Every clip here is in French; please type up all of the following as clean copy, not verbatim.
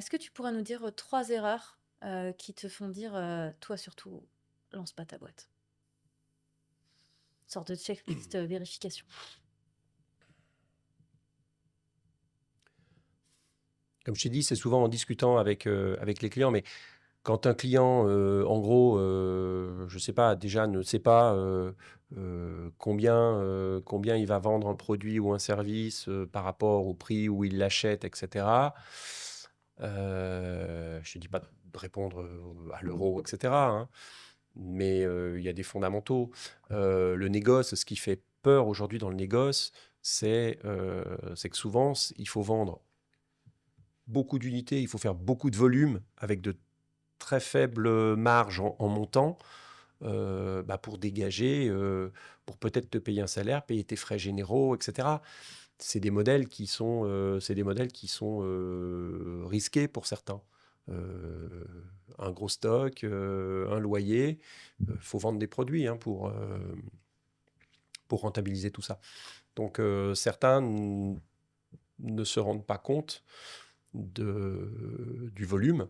Est-ce que tu pourrais nous dire, 3 erreurs, qui te font dire, «Toi surtout, lance pas ta boîte»? Sorte de checklist, vérification. Comme je t'ai dit, c'est souvent en discutant avec les clients, mais quand un client, en gros, je sais pas, déjà ne sait pas combien il va vendre un produit ou un service par rapport au prix où il l'achète, etc. Je te dis pas de répondre à l'euro, etc., hein, mais il y a des fondamentaux. Le négoce, ce qui fait peur aujourd'hui dans le négoce, c'est que souvent, il faut vendre beaucoup d'unités, il faut faire beaucoup de volume avec de très faibles marges en montant pour dégager, pour peut-être te payer un salaire, payer tes frais généraux, etc. C'est des modèles qui sont risqués pour certains. Euh, un gros stock, un loyer, faut vendre des produits hein, pour rentabiliser tout ça. Donc certains ne se rendent pas compte du volume,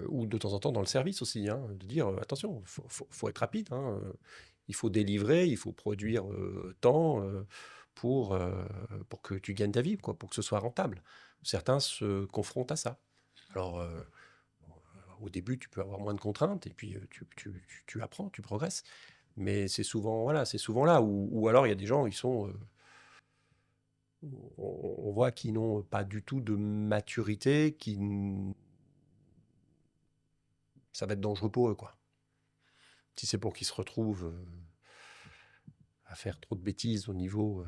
ou de temps en temps dans le service aussi, hein, de dire attention, faut être rapide, hein, il faut délivrer, il faut produire tant pour que tu gagnes ta vie, quoi, pour que ce soit rentable. Certains se confrontent à ça. Alors, au début, tu peux avoir moins de contraintes et puis tu apprends, tu progresses. Mais c'est souvent, voilà, c'est souvent là. Ou alors, il y a des gens, ils sont, on voit qu'ils n'ont pas du tout de maturité, ça va être dangereux pour eux, quoi. Si c'est pour qu'ils se retrouvent à faire trop de bêtises au niveau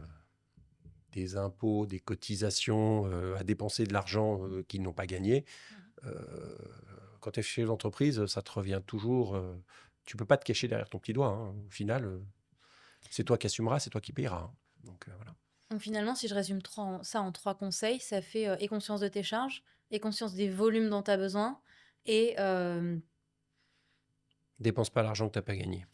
des impôts, des cotisations, à dépenser de l'argent qu'ils n'ont pas gagné, Mmh. euh, quand tu es chez l'entreprise, ça te revient toujours. Tu peux pas te cacher derrière ton petit doigt, hein. Au final, c'est toi qui assumeras, c'est toi qui payeras, hein. Donc voilà. Donc finalement, si je résume ça en 3 conseils, ça fait, aie conscience de tes charges, aie conscience des volumes dont tu as besoin et Dépense pas l'argent que tu n'as pas gagné.